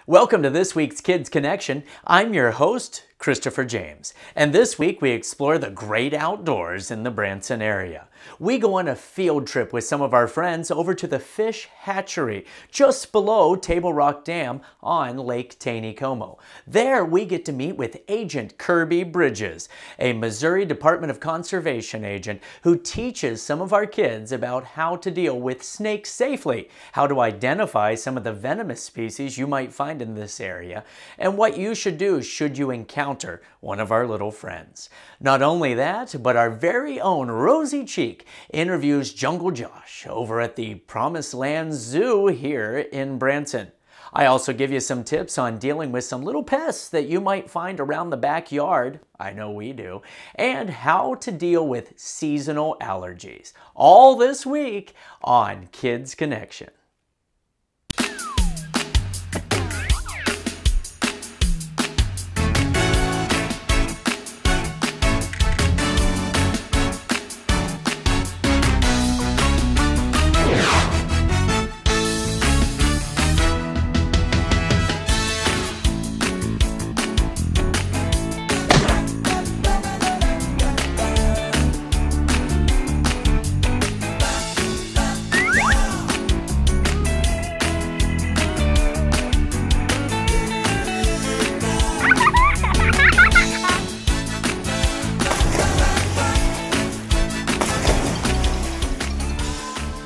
Welcome to this week's Kids Connection. I'm your host, Christopher James, and this week we explore the great outdoors in the Branson area. We go on a field trip with some of our friends over to the fish hatchery just below Table Rock Dam on Lake Taneycomo. There we get to meet with Agent Kirby Bridges, a Missouri Department of Conservation agent who teaches some of our kids about how to deal with snakes safely, how to identify some of the venomous species you might find in this area, and what you should do should you encounter one of our little friends. Not only that, but our very own Rosie Cheek interviews Jungle Josh over at the Promised Land Zoo here in Branson. I also give you some tips on dealing with some little pests that you might find around the backyard, I know we do, and how to deal with seasonal allergies. All this week on Kids Connection.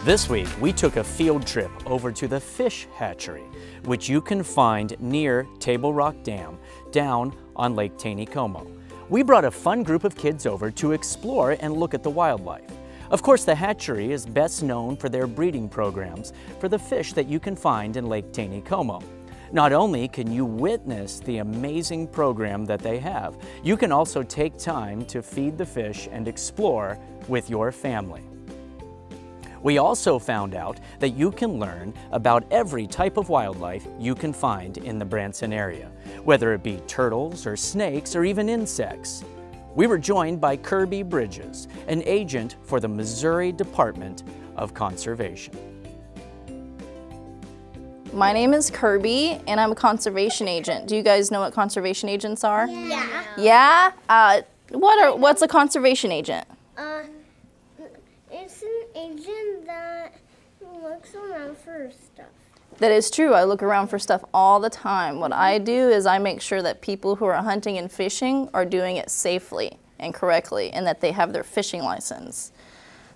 This week, we took a field trip over to the fish hatchery, which you can find near Table Rock Dam, down on Lake Taneycomo. We brought a fun group of kids over to explore and look at the wildlife. Of course, the hatchery is best known for their breeding programs for the fish that you can find in Lake Taneycomo. Not only can you witness the amazing program that they have, you can also take time to feed the fish and explore with your family. We also found out that you can learn about every type of wildlife you can find in the Branson area, whether it be turtles or snakes or even insects. We were joined by Kirby Bridges, an agent for the Missouri Department of Conservation. My name is Kirby, and I'm a conservation agent. Do you guys know what conservation agents are? Yeah. Yeah? What's a conservation agent? It's an agent that looks around for stuff. That is true. I look around for stuff all the time. What I do is I make sure that people who are hunting and fishing are doing it safely and correctly, and that they have their fishing license.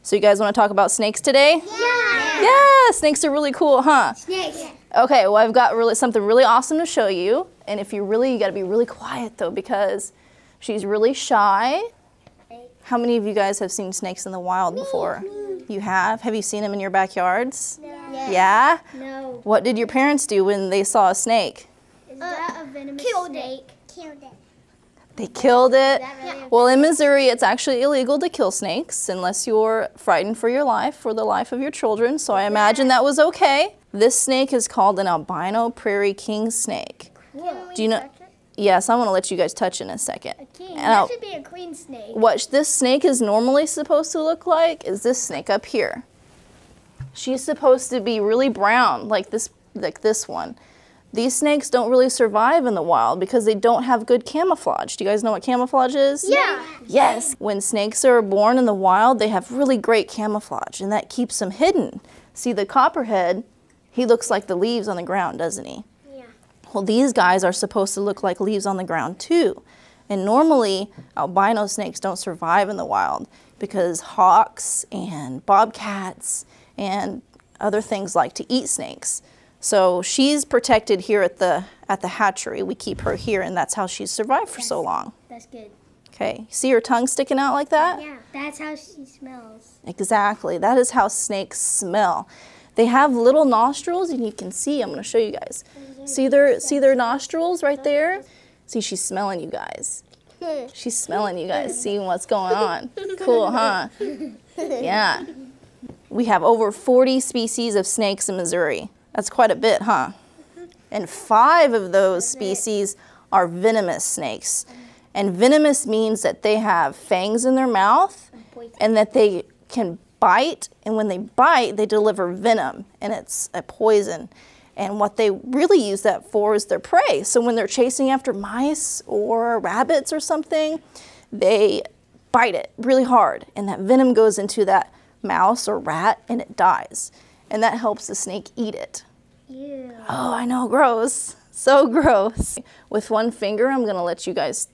So you guys want to talk about snakes today? Yeah. Yeah, snakes are really cool, huh? Snakes. Okay, well I've got something really awesome to show you, and you got to be really quiet though, because she's really shy. How many of you guys have seen snakes in the wild before? You have? Have you seen them in your backyards? No. Yeah? No. What did your parents do when they saw a snake? Is that a venomous snake? Killed it. They killed it? Really Well, in Missouri, it's actually illegal to kill snakes unless you're frightened for your life or the life of your children, so I imagine that was okay. This snake is called an albino prairie king snake. Cool. Do you know? Yes, I'm going to let you guys touch in a second. A king. That should be a queen snake. What this snake is normally supposed to look like is this snake up here. She's supposed to be really brown, like this one. These snakes don't really survive in the wild because they don't have good camouflage. Do you guys know what camouflage is? Yeah. Yes. When snakes are born in the wild, they have really great camouflage, and that keeps them hidden. See, the copperhead, he looks like the leaves on the ground, doesn't he? Well, these guys are supposed to look like leaves on the ground too. And normally, albino snakes don't survive in the wild because hawks and bobcats and other things like to eat snakes. So she's protected here at the hatchery. We keep her here, and that's how she's survived for so long. That's good. Okay, see her tongue sticking out like that? Yeah, that's how she smells. Exactly, that is how snakes smell. They have little nostrils, and you can see, I'm going to show you guys. See their nostrils right there? See, she's smelling you guys. She's smelling you guys, seeing what's going on. Cool, huh? Yeah. We have over 40 species of snakes in Missouri. That's quite a bit, huh? And 5 of those species are venomous snakes. And venomous means that they have fangs in their mouth and that they can bite, and when they bite, they deliver venom, and it's a poison. And what they really use that for is their prey. So when they're chasing after mice or rabbits or something, they bite it really hard, and that venom goes into that mouse or rat and it dies. And that helps the snake eat it. Yeah. Oh, I know, gross. So gross. With one finger, I'm gonna let you guys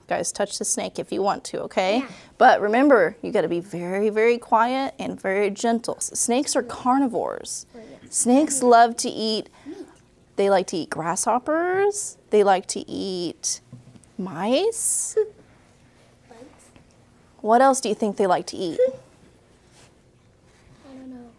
touch the snake if you want to, okay? Yeah. But remember, you gotta be very, very quiet and very gentle. Snakes are carnivores. Snakes love to eat, they like to eat grasshoppers, they like to eat mice. What else do you think they like to eat? I don't know.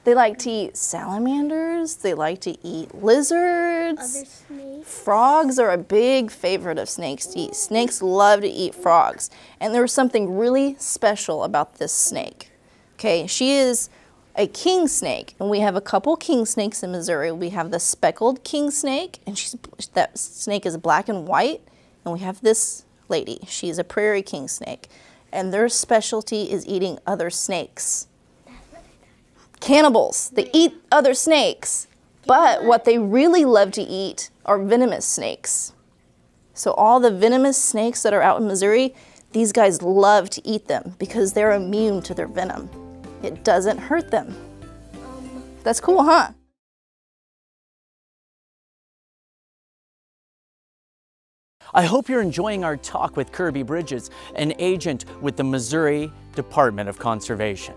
They like to eat salamanders, they like to eat lizards. Other snakes. Frogs are a big favorite of snakes to eat. Snakes love to eat frogs. And there's something really special about this snake. Okay, she is a king snake, and we have a couple king snakes in Missouri. We have the speckled king snake, and that snake is black and white. And we have this lady, she's a prairie king snake. And their specialty is eating other snakes. Cannibals, they eat other snakes. But what they really love to eat are venomous snakes. So all the venomous snakes that are out in Missouri, these guys love to eat them because they're immune to their venom. It doesn't hurt them. That's cool, huh? I hope you're enjoying our talk with Kirby Bridges, an agent with the Missouri Department of Conservation.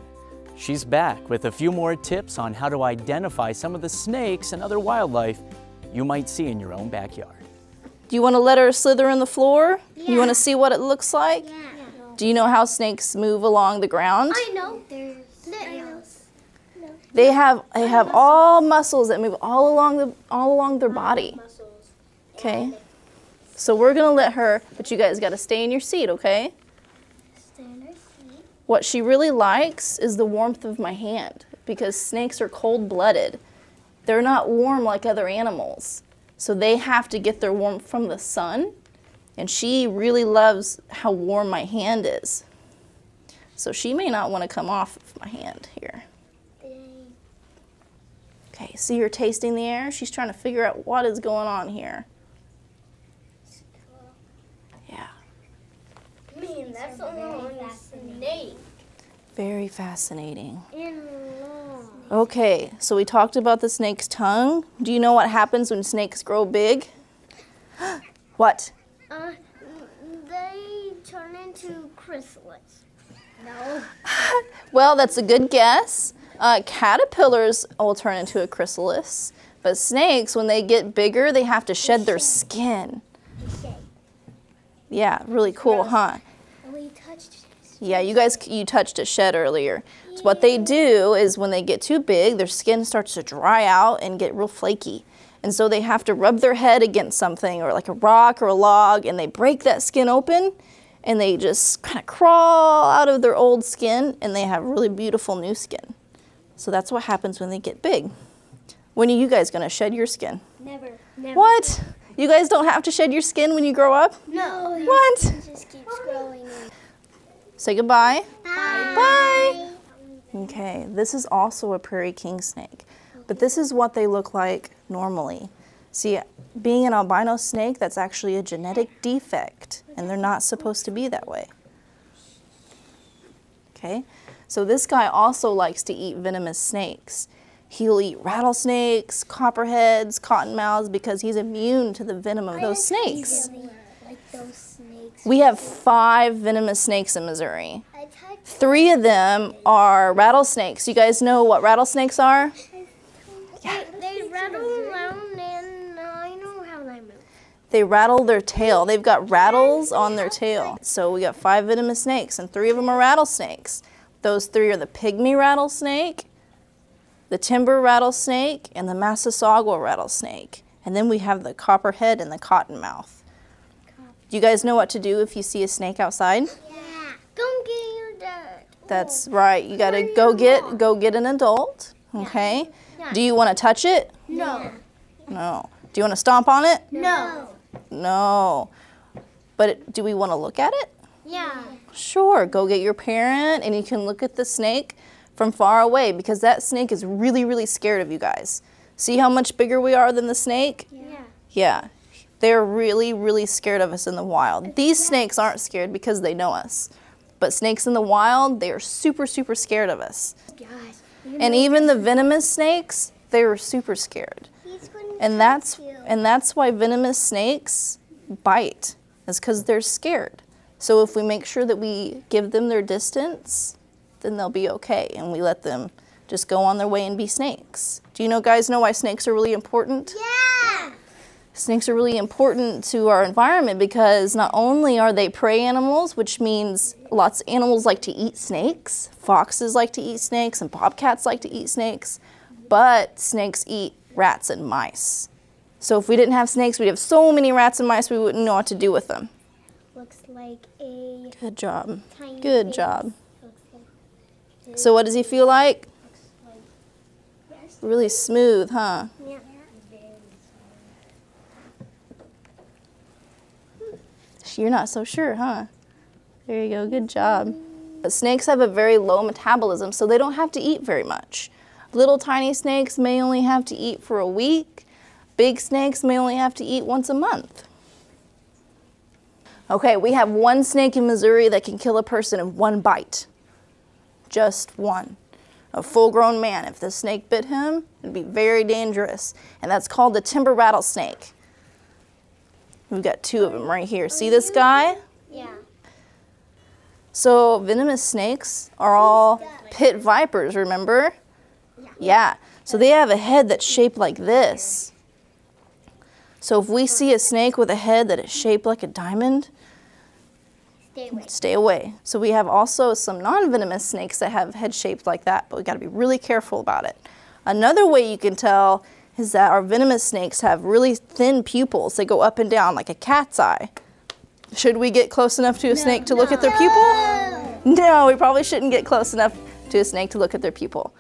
She's back with a few more tips on how to identify some of the snakes and other wildlife you might see in your own backyard. Do you want to let her slither in the floor? Yeah. You want to see what it looks like? Yeah. Do you know how snakes move along the ground? I know. There's nails. They have all muscles that move all along their body. Okay? So we're going to let her, but you guys got to stay in your seat, okay? What she really likes is the warmth of my hand because snakes are cold-blooded. They're not warm like other animals. So they have to get their warmth from the sun, and she really loves how warm my hand is. So she may not want to come off of my hand here. Okay, see her tasting the air? She's trying to figure out what is going on here. Yeah. Man, that's a long snake. Very fascinating. And long. Okay, so we talked about the snake's tongue. Do you know what happens when snakes grow big? What? They turn into chrysalids. No. Well, that's a good guess. Caterpillars will turn into a chrysalis, but snakes, when they get bigger, they have to shed their skin. Yeah, really cool, huh? We touched it. Yeah, you touched a shed earlier. So what they do is when they get too big, their skin starts to dry out and get real flaky. And so they have to rub their head against something or like a rock or a log, and they break that skin open and they just kind of crawl out of their old skin and they have really beautiful new skin. So that's what happens when they get big. When are you guys going to shed your skin? Never. What? You guys don't have to shed your skin when you grow up? No. What? It just keeps growing. Say goodbye. Bye. Bye. Okay, this is also a prairie king snake, but this is what they look like normally. See, being an albino snake, that's actually a genetic defect, and they're not supposed to be that way. Okay, so this guy also likes to eat venomous snakes. He'll eat rattlesnakes, copperheads, cottonmouths, because he's immune to the venom of those snakes. Like those snakes. We have 5 venomous snakes in Missouri. 3 of them are rattlesnakes. You guys know what rattlesnakes are? Yeah. They rattle around and I know how they move. They rattle their tail. They've got rattles on their tail. So we got 5 venomous snakes, and 3 of them are rattlesnakes. Those 3 are the pygmy rattlesnake, the timber rattlesnake, and the Massasauga rattlesnake. And then we have the copperhead and the cottonmouth. Do you guys know what to do if you see a snake outside? Yeah. Go get your dad. That's right. You got to go get an adult. Okay? Yeah. Do you want to touch it? No. No. Do you want to stomp on it? No. No. But do we want to look at it? Yeah. Sure. Go get your parent and you can look at the snake from far away because that snake is really, really scared of you guys. See how much bigger we are than the snake? Yeah. Yeah. They're really, really scared of us in the wild. These snakes aren't scared because they know us. But snakes in the wild, they are super, super scared of us. And even the venomous snakes, they were super scared. And that's why venomous snakes bite, is because they're scared. So if we make sure that we give them their distance, then they'll be okay, and we let them just go on their way and be snakes. Do you guys know why snakes are really important? Yeah! Snakes are really important to our environment because not only are they prey animals, which means lots of animals like to eat snakes, foxes like to eat snakes, and bobcats like to eat snakes, but snakes eat rats and mice. So if we didn't have snakes, we'd have so many rats and mice we wouldn't know what to do with them. Looks like a Good job. tiny Good face. job. Looks like So what does he feel like? yes. Really smooth, huh? Yeah. You're not so sure, huh? There you go, good job. But snakes have a very low metabolism, so they don't have to eat very much. Little tiny snakes may only have to eat for a week. Big snakes may only have to eat once a month. Okay, we have one snake in Missouri that can kill a person in one bite. Just one. A full-grown man. If the snake bit him, it'd be very dangerous. And that's called the timber rattlesnake. We've got two of them right here. See this guy? Yeah. So venomous snakes are all pit vipers, remember? Yeah. So they have a head that's shaped like this. So if we see a snake with a head that is shaped like a diamond, Stay away. stay away. So we have also some non-venomous snakes that have heads shaped like that, but we got to be really careful about it. Another way you can tell is that our venomous snakes have really thin pupils. They go up and down like a cat's eye. Should we get close enough to a snake to look at their pupil? No, we probably shouldn't get close enough to a snake to look at their pupil.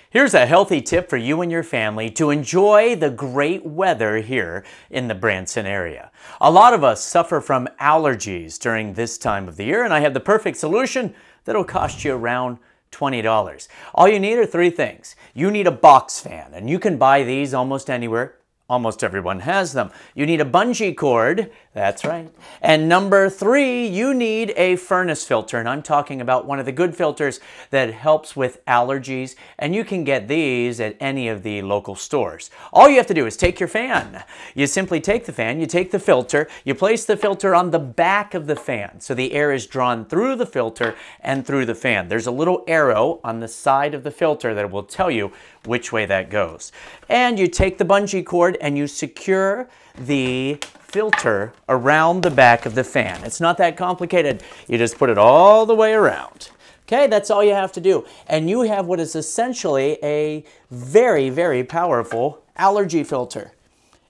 Here's a healthy tip for you and your family to enjoy the great weather here in the Branson area. A lot of us suffer from allergies during this time of the year, and I have the perfect solution that'll cost you around $20. All you need are three things. You need a box fan, and you can buy these almost anywhere. Almost everyone has them. You need a bungee cord, that's right. And number three, you need a furnace filter. And I'm talking about one of the good filters that helps with allergies. And you can get these at any of the local stores. All you have to do is take your fan. You simply take the fan, you take the filter, you place the filter on the back of the fan. So the air is drawn through the filter and through the fan. There's a little arrow on the side of the filter that will tell you which way that goes. And you take the bungee cord and you secure the filter around the back of the fan. It's not that complicated. You just put it all the way around. Okay, that's all you have to do. And you have what is essentially a very, very powerful allergy filter.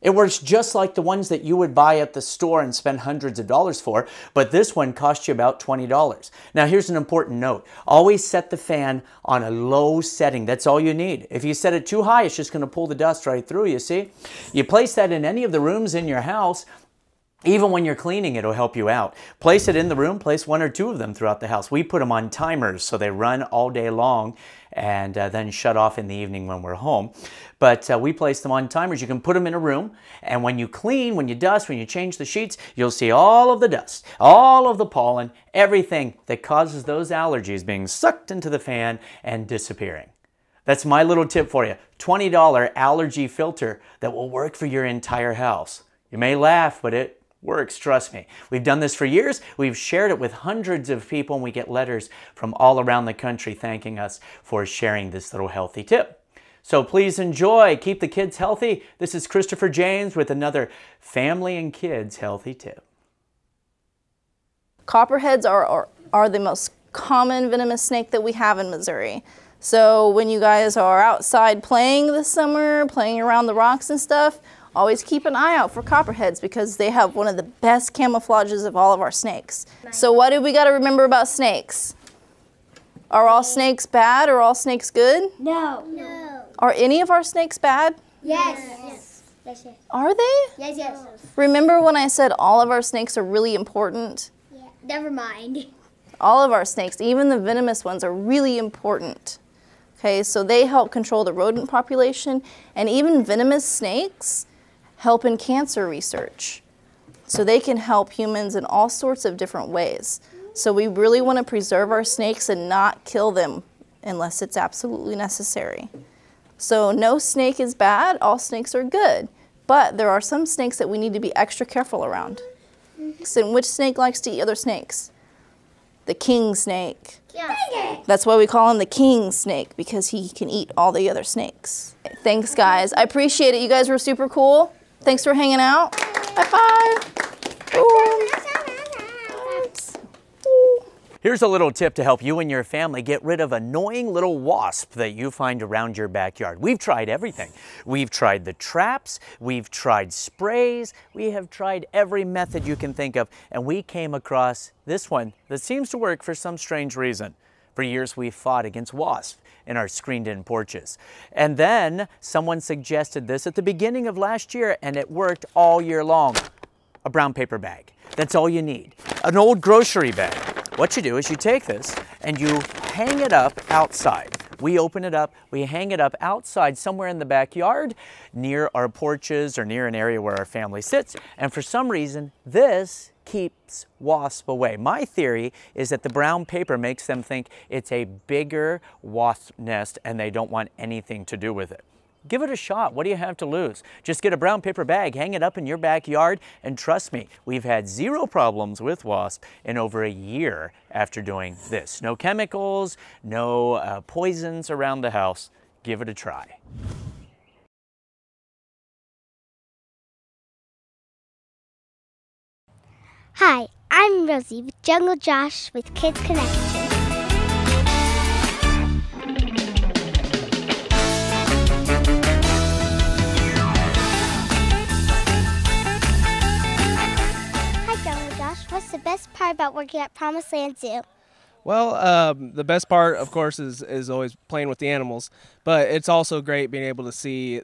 It works just like the ones that you would buy at the store and spend hundreds of dollars for, but this one costs you about $20. Now here's an important note. Always set the fan on a low setting. That's all you need. If you set it too high, it's just going to pull the dust right through, you see? You place that in any of the rooms in your house. Even when you're cleaning, it'll help you out. Place it in the room, place one or two of them throughout the house. We put them on timers so they run all day long and then shut off in the evening when we're home. But we place them on timers. You can put them in a room, and when you clean, when you dust, when you change the sheets, you'll see all of the dust, all of the pollen, everything that causes those allergies being sucked into the fan and disappearing. That's my little tip for you. $20 allergy filter that will work for your entire house. You may laugh, but it works, trust me. We've done this for years. We've shared it with hundreds of people, and we get letters from all around the country thanking us for sharing this little healthy tip. So please enjoy. Keep the kids healthy. This is Christopher James with another family and kids healthy tip. Copperheads are the most common venomous snake that we have in Missouri. So when you guys are outside playing this summer, playing around the rocks and stuff, always keep an eye out for copperheads because they have one of the best camouflages of all of our snakes. So what do we got to remember about snakes? Are all snakes bad or all snakes good? No. No. Are any of our snakes bad? Yes. Yes. Yes. Yes. Are they? Yes. Yes. Remember when I said all of our snakes are really important? Yeah. Never mind. All of our snakes, even the venomous ones, are really important. Okay, so they help control the rodent population, and even venomous snakes help in cancer research. So they can help humans in all sorts of different ways. So we really want to preserve our snakes and not kill them unless it's absolutely necessary. So no snake is bad, all snakes are good. But there are some snakes that we need to be extra careful around. And which snake likes to eat other snakes? The king snake. Yeah. That's why we call him the king snake, because he can eat all the other snakes. Thanks, guys. I appreciate it. You guys were super cool. Thanks for hanging out. High five. Ooh. Here's a little tip to help you and your family get rid of annoying little wasps that you find around your backyard. We've tried everything. We've tried the traps, we've tried sprays, we have tried every method you can think of, and we came across this one that seems to work for some strange reason. For years we've fought against wasps in our screened-in porches. And then someone suggested this at the beginning of last year, and it worked all year long. A brown paper bag. That's all you need. An old grocery bag. What you do is you take this and you hang it up outside. We open it up, we hang it up outside somewhere in the backyard near our porches or near an area where our family sits. And for some reason, this keeps wasps away. My theory is that the brown paper makes them think it's a bigger wasp nest and they don't want anything to do with it. Give it a shot. What do you have to lose? Just get a brown paper bag, hang it up in your backyard, and trust me, we've had zero problems with wasps in over a year after doing this. No chemicals, no poisons around the house. Give it a try. Hi, I'm Rosie with Jungle Josh with Kids Connection. What's the best part about working at Promised Land Zoo? Well, the best part, of course, is always playing with the animals, but it's also great being able to see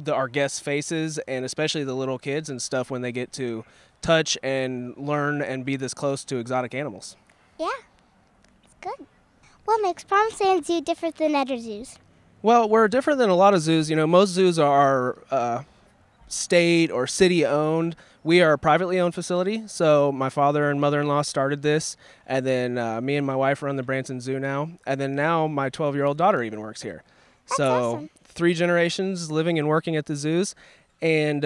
our guests' faces, and especially the little kids and stuff when they get to touch and learn and be this close to exotic animals. Yeah, it's good. What makes Promised Land Zoo different than other zoos? Well, we're different than a lot of zoos. You know, most zoos are state or city owned. We are a privately owned facility, so my father and mother-in-law started this, and then me and my wife run the Branson Zoo now, and then now my 12-year-old daughter even works here. That's so awesome. 3 generations living and working at the zoos, and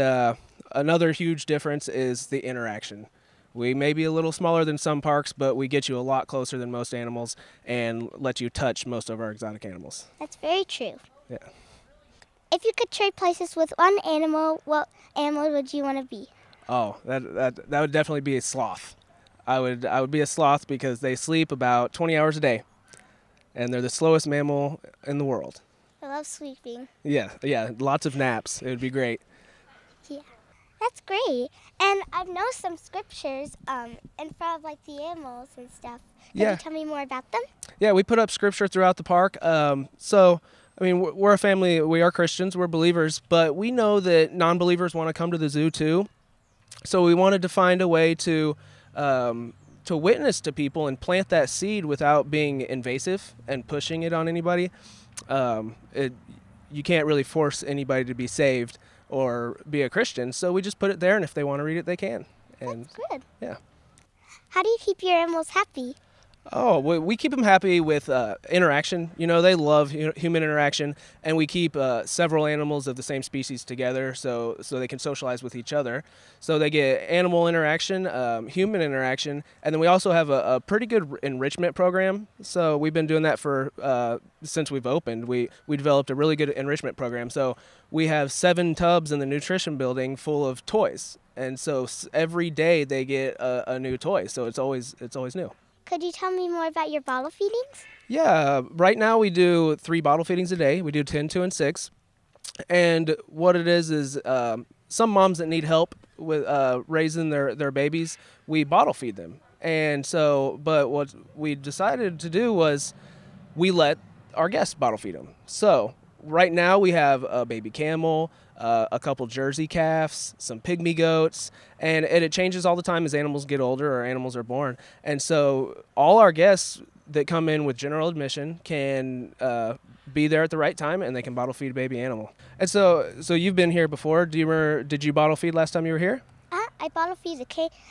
another huge difference is the interaction. We may be a little smaller than some parks, but we get you a lot closer than most animals and let you touch most of our exotic animals. That's very true. Yeah. If you could trade places with one animal, what animal would you want to be? Oh, that would definitely be a sloth. I would be a sloth because they sleep about 20 hours a day, and they're the slowest mammal in the world. I love sleeping. Yeah, lots of naps. It would be great. Yeah, that's great. And I've known some scriptures in front of like the animals and stuff. Can you tell me more about them? Yeah, we put up scripture throughout the park. So, I mean, we're a family. We are Christians. We're believers, but we know that non-believers want to come to the zoo too. So we wanted to find a way to witness to people and plant that seed without being invasive and pushing it on anybody. You can't really force anybody to be saved or be a Christian, so we just put it there, and if they want to read it, they can. And that's good. Yeah. How do you keep your animals happy? Oh, we keep them happy with interaction. You know, they love human interaction, and we keep several animals of the same species together so they can socialize with each other. So they get animal interaction, human interaction, and then we also have a pretty good enrichment program. So we've been doing that for since we've opened. We developed a really good enrichment program. So we have 7 tubs in the nutrition building full of toys, and so every day they get a new toy. So it's always new. Could you tell me more about your bottle feedings? Yeah, right now we do 3 bottle feedings a day. We do 10, 2, and 6. And what it is some moms that need help with raising their babies, we bottle feed them. And so, but what we decided to do was we let our guests bottle feed them. So right now we have a baby camel, a couple Jersey calves, some pygmy goats, and it changes all the time as animals get older or animals are born. And so all our guests that come in with general admission can be there at the right time, and they can bottle feed a baby animal. And so you've been here before. Did you bottle feed last time you were here? I bottle feed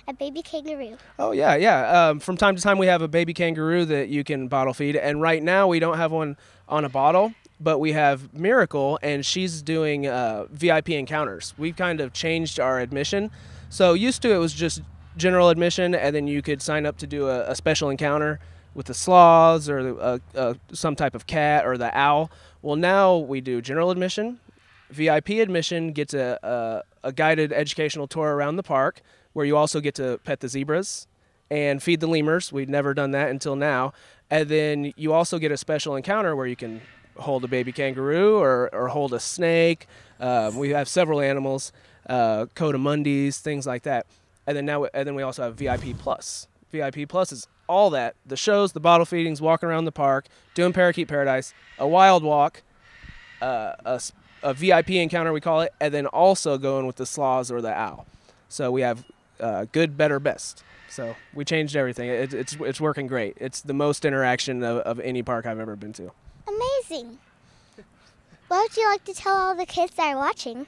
a baby kangaroo. Oh, yeah. From time to time, we have a baby kangaroo that you can bottle feed. And right now, we don't have one on a bottle, but we have Miracle, and she's doing VIP encounters. We've kind of changed our admission. So used to, it was just general admission, and then you could sign up to do a special encounter with the sloths or some type of cat or the owl. Well, now we do general admission. VIP admission gets a guided educational tour around the park where you also get to pet the zebras and feed the lemurs. We'd never done that until now. And then you also get a special encounter where you can hold a baby kangaroo or hold a snake. We have several animals, coatimundis, things like that. And then we also have VIP Plus. VIP Plus is all that: the shows, the bottle feedings, walking around the park, doing Parakeet Paradise, a wild walk, a VIP encounter we call it, and then also going with the sloths or the owl. So we have good, better, best. So we changed everything. It's working great. It's the most interaction of any park I've ever been to. Amazing. What would you like to tell all the kids that are watching?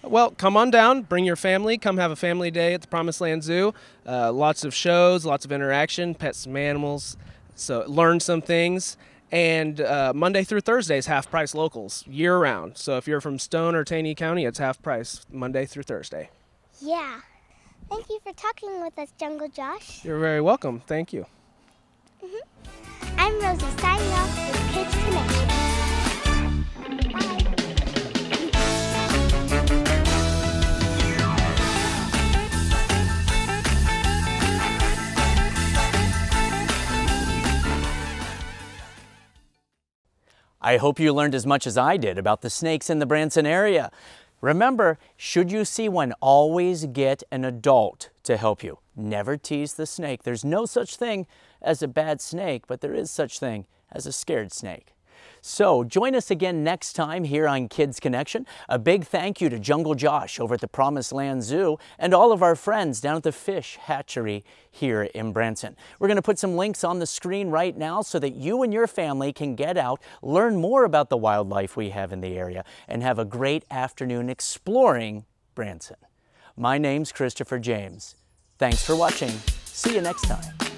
Well, come on down, bring your family, come have a family day at the Promised Land Zoo. Lots of shows, lots of interaction, pet some animals, so learn some things. And Monday through Thursday is half price locals year round. So if you're from Stone or Taney County, it's half price Monday through Thursday. Yeah. Thank you for talking with us, Jungle Josh. You're very welcome. Thank you. I'm Rosie, signing off with Kids Connection. Bye. I hope you learned as much as I did about the snakes in the Branson area. Remember, should you see one, always get an adult to help you. Never tease the snake. There's no such thing as a bad snake, but there is such thing as a scared snake. So join us again next time here on Kids Connection. A big thank you to Jungle Josh over at the Promised Land Zoo and all of our friends down at the Fish Hatchery here in Branson. We're going to put some links on the screen right now so that you and your family can get out, learn more about the wildlife we have in the area, and have a great afternoon exploring Branson. My name's Christopher James. Thanks for watching. See you next time.